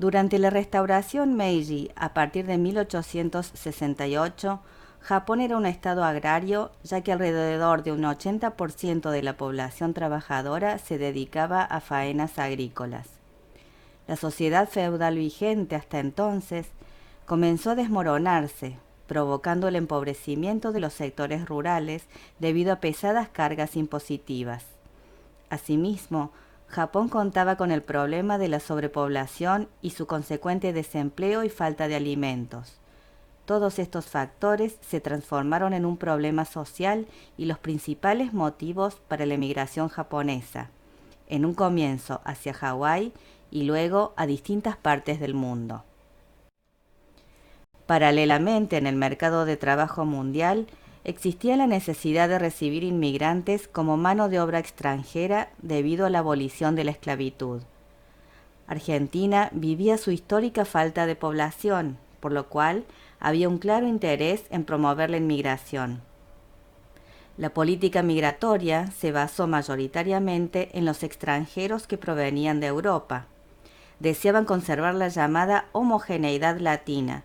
Durante la restauración Meiji, a partir de 1868, Japón era un estado agrario, ya que alrededor de un 80% de la población trabajadora se dedicaba a faenas agrícolas. La sociedad feudal vigente hasta entonces comenzó a desmoronarse, provocando el empobrecimiento de los sectores rurales debido a pesadas cargas impositivas. Asimismo, Japón contaba con el problema de la sobrepoblación y su consecuente desempleo y falta de alimentos. Todos estos factores se transformaron en un problema social y los principales motivos para la emigración japonesa, en un comienzo hacia Hawái y luego a distintas partes del mundo. Paralelamente, en el mercado de trabajo mundial, existía la necesidad de recibir inmigrantes como mano de obra extranjera debido a la abolición de la esclavitud. Argentina vivía su histórica falta de población, por lo cual había un claro interés en promover la inmigración. La política migratoria se basó mayoritariamente en los extranjeros que provenían de Europa. Deseaban conservar la llamada homogeneidad latina,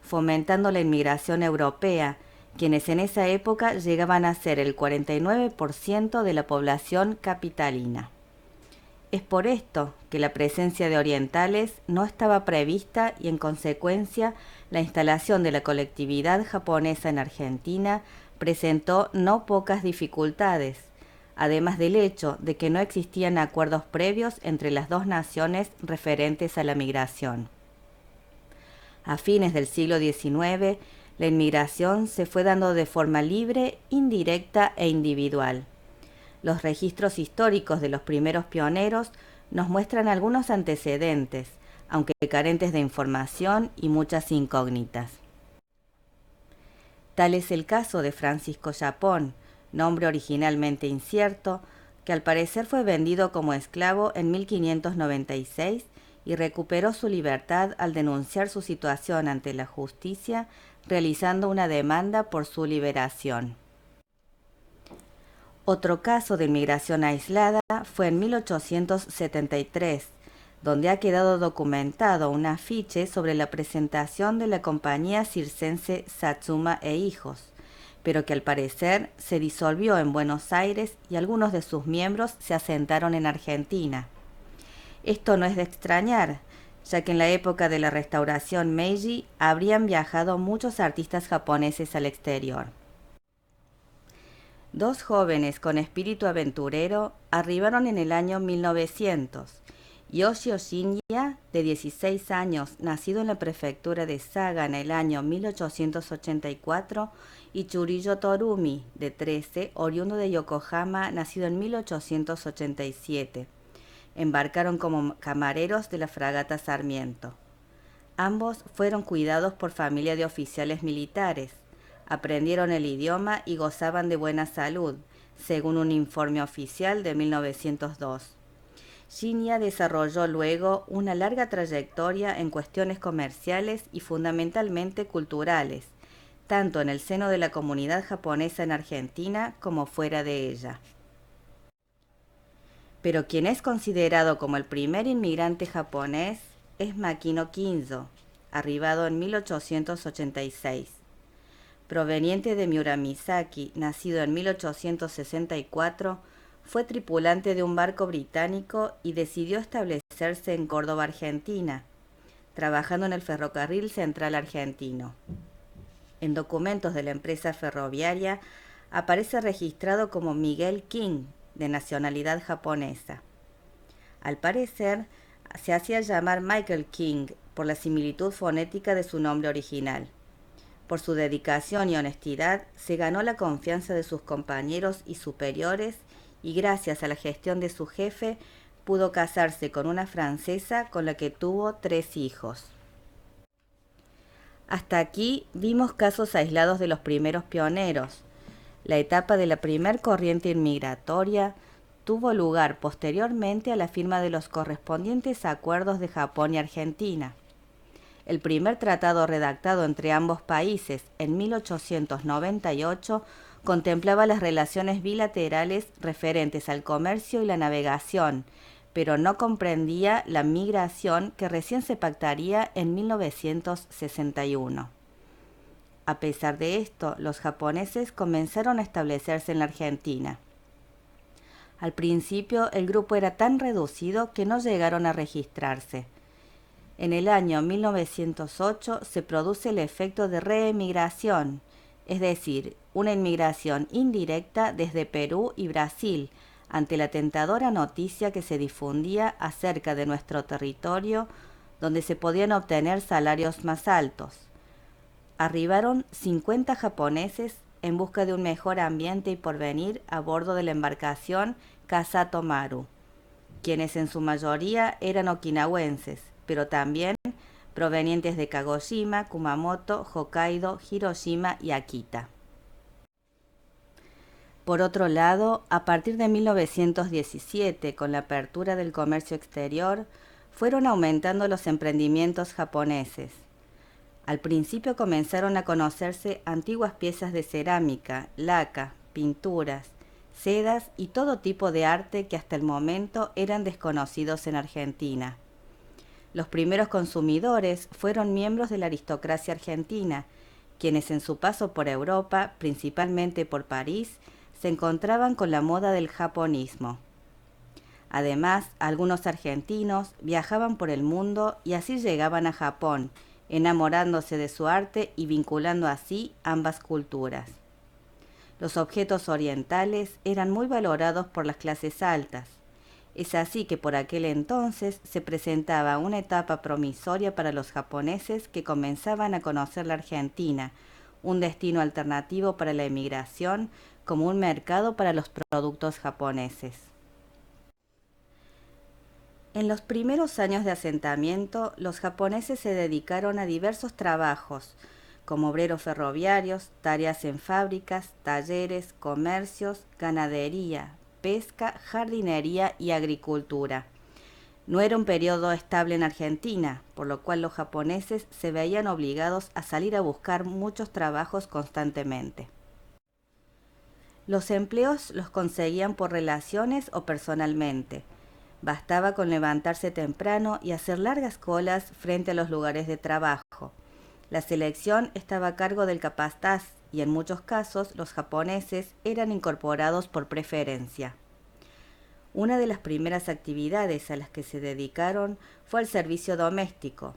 fomentando la inmigración europea, quienes en esa época llegaban a ser el 49% de la población capitalina. Es por esto que la presencia de orientales no estaba prevista y en consecuencia la instalación de la colectividad japonesa en Argentina presentó no pocas dificultades, además del hecho de que no existían acuerdos previos entre las dos naciones referentes a la migración. A fines del siglo XIX, la inmigración se fue dando de forma libre, indirecta e individual. Los registros históricos de los primeros pioneros nos muestran algunos antecedentes, aunque carentes de información y muchas incógnitas. Tal es el caso de Francisco Japón, nombre originalmente incierto, que al parecer fue vendido como esclavo en 1596 y recuperó su libertad al denunciar su situación ante la justicia, realizando una demanda por su liberación. Otro caso de inmigración aislada fue en 1873, donde ha quedado documentado un afiche sobre la presentación de la compañía circense Satsuma e Hijos, pero que al parecer se disolvió en Buenos Aires y algunos de sus miembros se asentaron en Argentina. Esto no es de extrañar, ya que en la época de la restauración Meiji habrían viajado muchos artistas japoneses al exterior. Dos jóvenes con espíritu aventurero arribaron en el año 1900. Yoshio Shinya, de 16 años, nacido en la prefectura de Saga en el año 1884, y Churiyo Torumi, de 13, oriundo de Yokohama, nacido en 1887. Embarcaron como camareros de la fragata Sarmiento. Ambos fueron cuidados por familia de oficiales militares. Aprendieron el idioma y gozaban de buena salud, según un informe oficial de 1902. Shinya desarrolló luego una larga trayectoria en cuestiones comerciales y fundamentalmente culturales, tanto en el seno de la comunidad japonesa en Argentina como fuera de ella. Pero quien es considerado como el primer inmigrante japonés es Makino Kinzo, arribado en 1886. Proveniente de Muramisaki, nacido en 1864, fue tripulante de un barco británico y decidió establecerse en Córdoba, Argentina, trabajando en el ferrocarril central argentino. En documentos de la empresa ferroviaria aparece registrado como Miguel King, de nacionalidad japonesa. Al parecer, se hacía llamar Michael King por la similitud fonética de su nombre original. Por su dedicación y honestidad, se ganó la confianza de sus compañeros y superiores y gracias a la gestión de su jefe, pudo casarse con una francesa con la que tuvo 3 hijos. Hasta aquí vimos casos aislados de los primeros pioneros. La etapa de la primer corriente inmigratoria tuvo lugar posteriormente a la firma de los correspondientes acuerdos de Japón y Argentina. El primer tratado redactado entre ambos países en 1898 contemplaba las relaciones bilaterales referentes al comercio y la navegación, pero no comprendía la migración que recién se pactaría en 1961. A pesar de esto, los japoneses comenzaron a establecerse en la Argentina. Al principio, el grupo era tan reducido que no llegaron a registrarse. En el año 1908 se produce el efecto de reemigración, es decir, una inmigración indirecta desde Perú y Brasil, ante la tentadora noticia que se difundía acerca de nuestro territorio, donde se podían obtener salarios más altos. Arribaron 50 japoneses en busca de un mejor ambiente y porvenir a bordo de la embarcación Kasato Maru, quienes en su mayoría eran okinawenses, pero también provenientes de Kagoshima, Kumamoto, Hokkaido, Hiroshima y Akita. Por otro lado, a partir de 1917, con la apertura del comercio exterior, fueron aumentando los emprendimientos japoneses. Al principio comenzaron a conocerse antiguas piezas de cerámica, laca, pinturas, sedas y todo tipo de arte que hasta el momento eran desconocidos en Argentina. Los primeros consumidores fueron miembros de la aristocracia argentina, quienes en su paso por Europa, principalmente por París, se encontraban con la moda del japonismo. Además, algunos argentinos viajaban por el mundo y así llegaban a Japón, enamorándose de su arte y vinculando así ambas culturas. Los objetos orientales eran muy valorados por las clases altas. Es así que por aquel entonces se presentaba una etapa promisoria para los japoneses que comenzaban a conocer la Argentina, un destino alternativo para la emigración, como un mercado para los productos japoneses. En los primeros años de asentamiento, los japoneses se dedicaron a diversos trabajos, como obreros ferroviarios, tareas en fábricas, talleres, comercios, ganadería, pesca, jardinería y agricultura. No era un periodo estable en Argentina, por lo cual los japoneses se veían obligados a salir a buscar muchos trabajos constantemente. Los empleos los conseguían por relaciones o personalmente. Bastaba con levantarse temprano y hacer largas colas frente a los lugares de trabajo. La selección estaba a cargo del capataz y en muchos casos los japoneses eran incorporados por preferencia. Una de las primeras actividades a las que se dedicaron fue el servicio doméstico.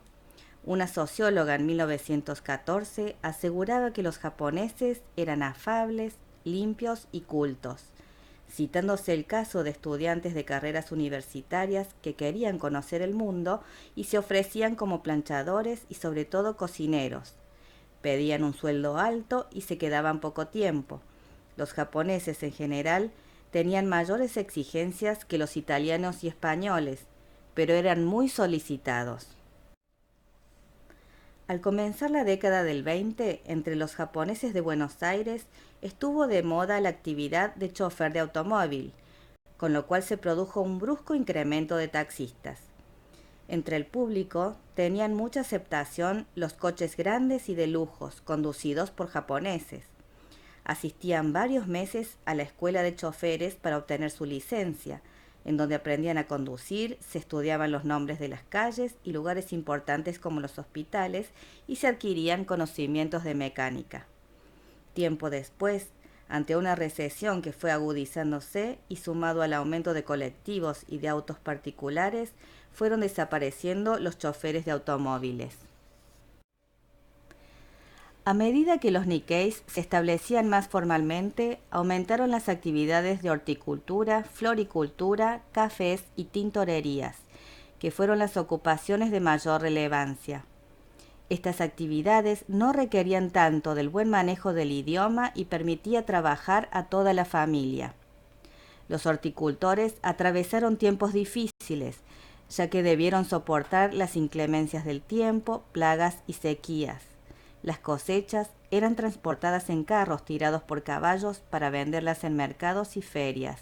Una socióloga en 1914 aseguraba que los japoneses eran afables, limpios y cultos, citándose el caso de estudiantes de carreras universitarias que querían conocer el mundo y se ofrecían como planchadores y sobre todo cocineros. Pedían un sueldo alto y se quedaban poco tiempo. Los japoneses en general tenían mayores exigencias que los italianos y españoles, pero eran muy solicitados. Al comenzar la década del 20, entre los japoneses de Buenos Aires estuvo de moda la actividad de chofer de automóvil, con lo cual se produjo un brusco incremento de taxistas. Entre el público tenían mucha aceptación los coches grandes y de lujos, conducidos por japoneses. Asistían varios meses a la escuela de choferes para obtener su licencia, en donde aprendían a conducir, se estudiaban los nombres de las calles y lugares importantes como los hospitales y se adquirían conocimientos de mecánica. Tiempo después, ante una recesión que fue agudizándose y sumado al aumento de colectivos y de autos particulares, fueron desapareciendo los choferes de automóviles. A medida que los Nikkeis se establecían más formalmente, aumentaron las actividades de horticultura, floricultura, cafés y tintorerías, que fueron las ocupaciones de mayor relevancia. Estas actividades no requerían tanto del buen manejo del idioma y permitía trabajar a toda la familia. Los horticultores atravesaron tiempos difíciles, ya que debieron soportar las inclemencias del tiempo, plagas y sequías. Las cosechas eran transportadas en carros tirados por caballos para venderlas en mercados y ferias.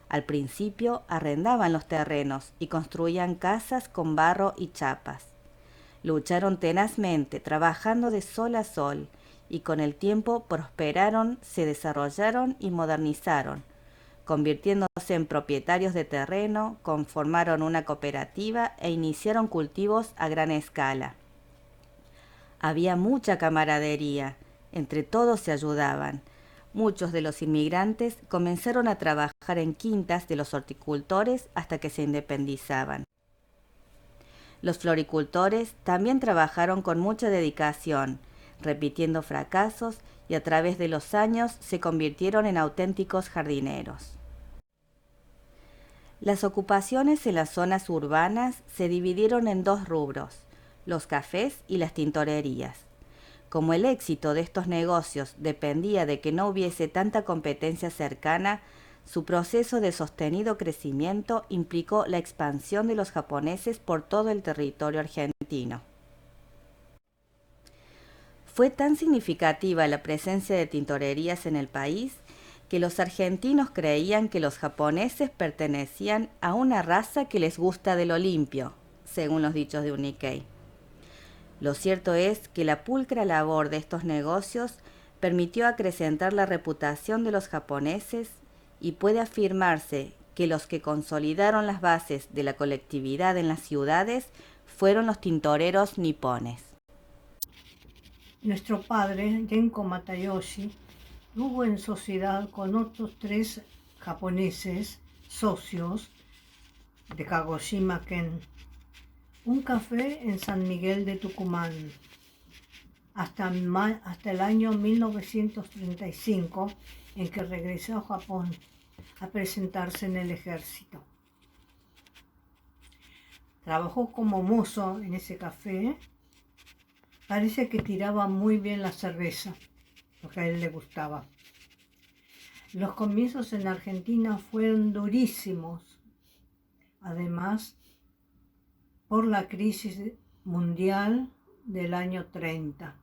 Al principio arrendaban los terrenos y construían casas con barro y chapas. Lucharon tenazmente, trabajando de sol a sol, y con el tiempo prosperaron, se desarrollaron y modernizaron. Convirtiéndose en propietarios de terreno, conformaron una cooperativa e iniciaron cultivos a gran escala. Había mucha camaradería, entre todos se ayudaban. Muchos de los inmigrantes comenzaron a trabajar en quintas de los horticultores hasta que se independizaban. Los floricultores también trabajaron con mucha dedicación, repitiendo fracasos, y a través de los años se convirtieron en auténticos jardineros. Las ocupaciones en las zonas urbanas se dividieron en dos rubros: los cafés y las tintorerías. Como el éxito de estos negocios dependía de que no hubiese tanta competencia cercana, su proceso de sostenido crecimiento implicó la expansión de los japoneses por todo el territorio argentino. Fue tan significativa la presencia de tintorerías en el país que los argentinos creían que los japoneses pertenecían a una raza que les gusta de lo limpio, según los dichos de un Nikkei. Lo cierto es que la pulcra labor de estos negocios permitió acrecentar la reputación de los japoneses y puede afirmarse que los que consolidaron las bases de la colectividad en las ciudades fueron los tintoreros nipones. Nuestro padre, Genko Matayoshi, tuvo en sociedad con otros 3 japoneses socios de Kagoshima-ken un café en San Miguel de Tucumán hasta el año 1935, en que regresó a Japón a presentarse en el ejército. Trabajó como mozo en ese café. Parece que tiraba muy bien la cerveza, lo que a él le gustaba. Los comienzos en Argentina fueron durísimos, además por la crisis mundial del año 30.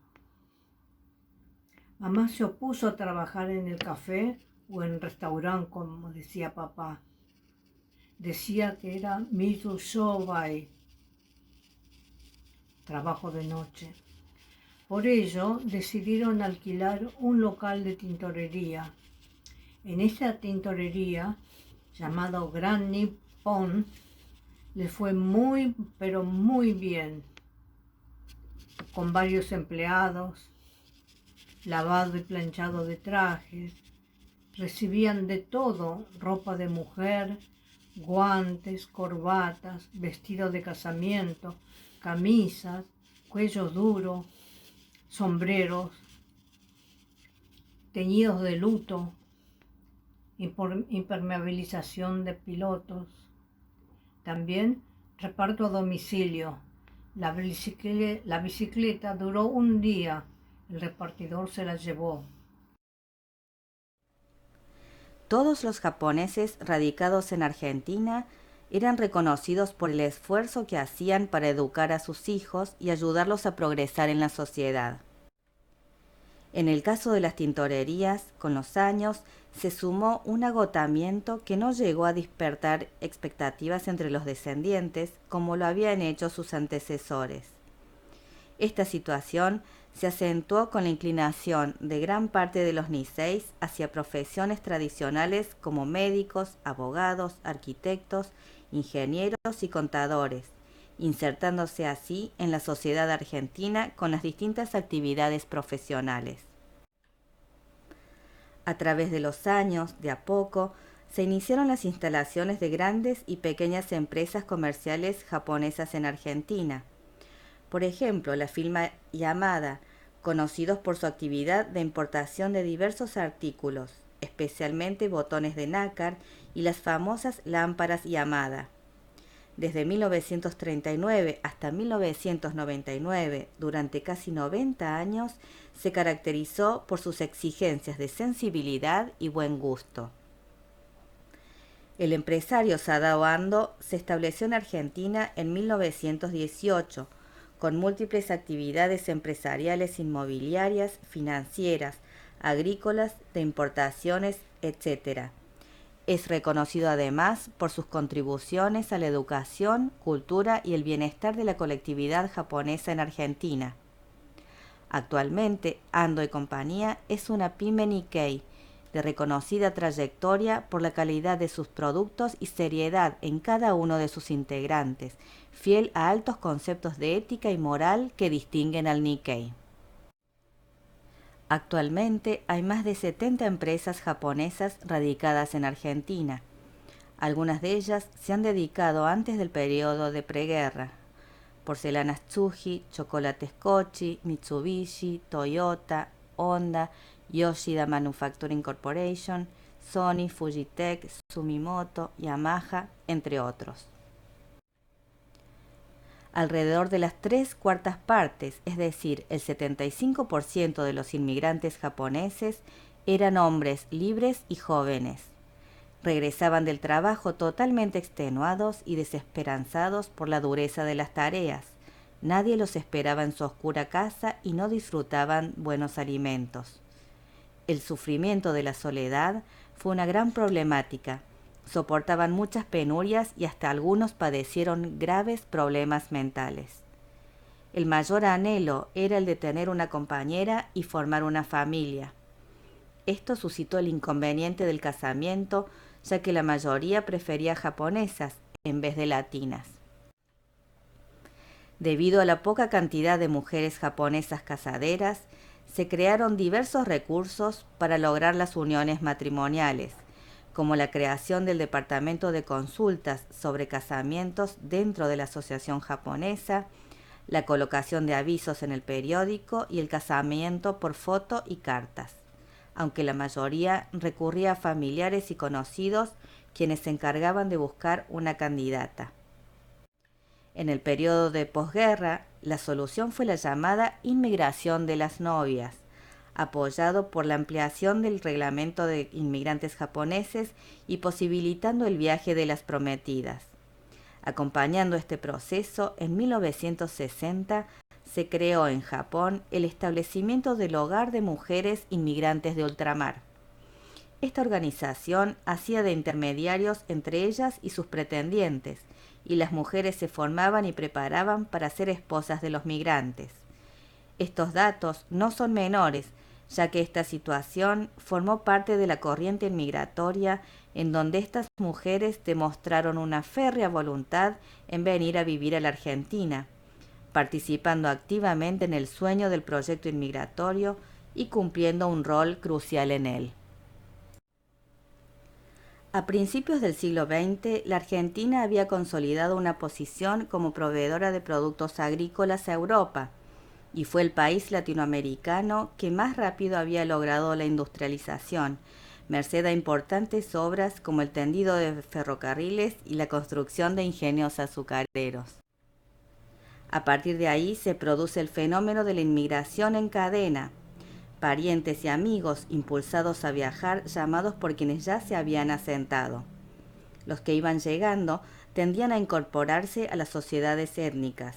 Mamá se opuso a trabajar en el café o en restaurante, como decía papá. Decía que era mizu shobai, trabajo de noche. Por ello decidieron alquilar un local de tintorería. En esta tintorería, llamado Gran Nippon, le fue muy, pero muy bien, con varios empleados, lavado y planchado de trajes, recibían de todo: ropa de mujer, guantes, corbatas, vestido de casamiento, camisas, cuello duro, sombreros, teñidos de luto, impermeabilización de pilotos. También reparto a domicilio. La bicicleta duró un día, el repartidor se la llevó. Todos los japoneses radicados en Argentina eran reconocidos por el esfuerzo que hacían para educar a sus hijos y ayudarlos a progresar en la sociedad. En el caso de las tintorerías, con los años, se sumó un agotamiento que no llegó a despertar expectativas entre los descendientes como lo habían hecho sus antecesores. Esta situación se acentuó con la inclinación de gran parte de los Niseis hacia profesiones tradicionales como médicos, abogados, arquitectos, ingenieros y contadores, insertándose así en la sociedad argentina con las distintas actividades profesionales. A través de los años, de a poco, se iniciaron las instalaciones de grandes y pequeñas empresas comerciales japonesas en Argentina. Por ejemplo, la firma Yamada, conocidos por su actividad de importación de diversos artículos, especialmente botones de nácar y las famosas lámparas Yamada. Desde 1939 hasta 1999, durante casi 90 años, se caracterizó por sus exigencias de sensibilidad y buen gusto. El empresario Sadao Ando se estableció en Argentina en 1918, con múltiples actividades empresariales inmobiliarias, financieras, agrícolas, de importaciones, etc. Es reconocido además por sus contribuciones a la educación, cultura y el bienestar de la colectividad japonesa en Argentina. Actualmente, Ando y Compañía es una pyme Nikkei, de reconocida trayectoria por la calidad de sus productos y seriedad en cada uno de sus integrantes, fiel a altos conceptos de ética y moral que distinguen al Nikkei. Actualmente hay más de 70 empresas japonesas radicadas en Argentina. Algunas de ellas se han dedicado antes del periodo de preguerra. Porcelanas Tsuji, Chocolates Kochi, Mitsubishi, Toyota, Honda, Yoshida Manufacturing Corporation, Sony, Fujitec, Sumitomo, Yamaha, entre otros. Alrededor de las 3/4 partes, es decir, el 75% de los inmigrantes japoneses, eran hombres libres y jóvenes. Regresaban del trabajo totalmente extenuados y desesperanzados por la dureza de las tareas. Nadie los esperaba en su oscura casa y no disfrutaban buenos alimentos. El sufrimiento de la soledad fue una gran problemática. Soportaban muchas penurias y hasta algunos padecieron graves problemas mentales. El mayor anhelo era el de tener una compañera y formar una familia. Esto suscitó el inconveniente del casamiento, ya que la mayoría prefería japonesas en vez de latinas. Debido a la poca cantidad de mujeres japonesas casaderas, se crearon diversos recursos para lograr las uniones matrimoniales, como la creación del Departamento de Consultas sobre Casamientos dentro de la Asociación Japonesa, la colocación de avisos en el periódico y el casamiento por foto y cartas, aunque la mayoría recurría a familiares y conocidos quienes se encargaban de buscar una candidata. En el periodo de posguerra, la solución fue la llamada inmigración de las novias, apoyado por la ampliación del reglamento de inmigrantes japoneses y posibilitando el viaje de las prometidas. Acompañando este proceso, en 1960 se creó en Japón el establecimiento del Hogar de Mujeres Inmigrantes de Ultramar. Esta organización hacía de intermediarios entre ellas y sus pretendientes, y las mujeres se formaban y preparaban para ser esposas de los migrantes. Estos datos no son menores, ya que esta situación formó parte de la corriente migratoria en donde estas mujeres demostraron una férrea voluntad en venir a vivir a la Argentina, participando activamente en el sueño del proyecto inmigratorio y cumpliendo un rol crucial en él. A principios del siglo XX, la Argentina había consolidado una posición como proveedora de productos agrícolas a Europa, y fue el país latinoamericano que más rápido había logrado la industrialización, merced a importantes obras como el tendido de ferrocarriles y la construcción de ingenios azucareros. A partir de ahí se produce el fenómeno de la inmigración en cadena, parientes y amigos impulsados a viajar llamados por quienes ya se habían asentado. Los que iban llegando tendían a incorporarse a las sociedades étnicas.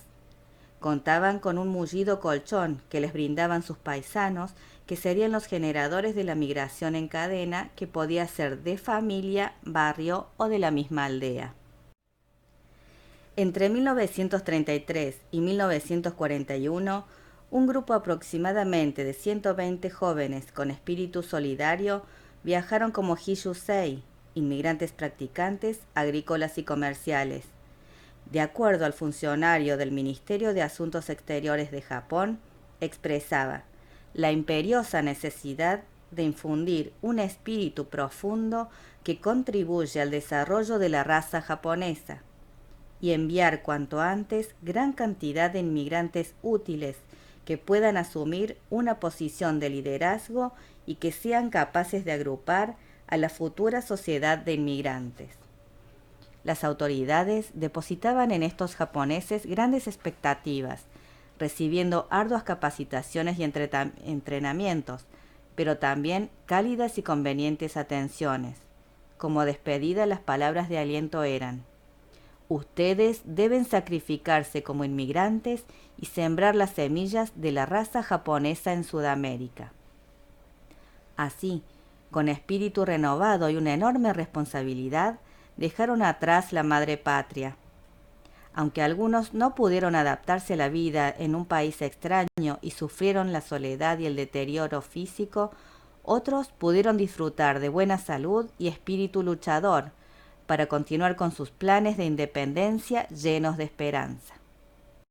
Contaban con un mullido colchón que les brindaban sus paisanos, que serían los generadores de la migración en cadena, que podía ser de familia, barrio o de la misma aldea. Entre 1933 y 1941, un grupo aproximadamente de 120 jóvenes con espíritu solidario viajaron como Hijusei, inmigrantes practicantes, agrícolas y comerciales. De acuerdo al funcionario del Ministerio de Asuntos Exteriores de Japón, expresaba la imperiosa necesidad de infundir un espíritu profundo que contribuye al desarrollo de la raza japonesa y enviar cuanto antes gran cantidad de inmigrantes útiles que puedan asumir una posición de liderazgo y que sean capaces de agrupar a la futura sociedad de inmigrantes. Las autoridades depositaban en estos japoneses grandes expectativas, recibiendo arduas capacitaciones y entrenamientos, pero también cálidas y convenientes atenciones. Como despedida, las palabras de aliento eran: ustedes deben sacrificarse como inmigrantes y sembrar las semillas de la raza japonesa en Sudamérica. Así, con espíritu renovado y una enorme responsabilidad, dejaron atrás la madre patria. Aunque algunos no pudieron adaptarse a la vida en un país extraño y sufrieron la soledad y el deterioro físico, Otros pudieron disfrutar de buena salud y espíritu luchador para continuar con sus planes de independencia llenos de esperanza.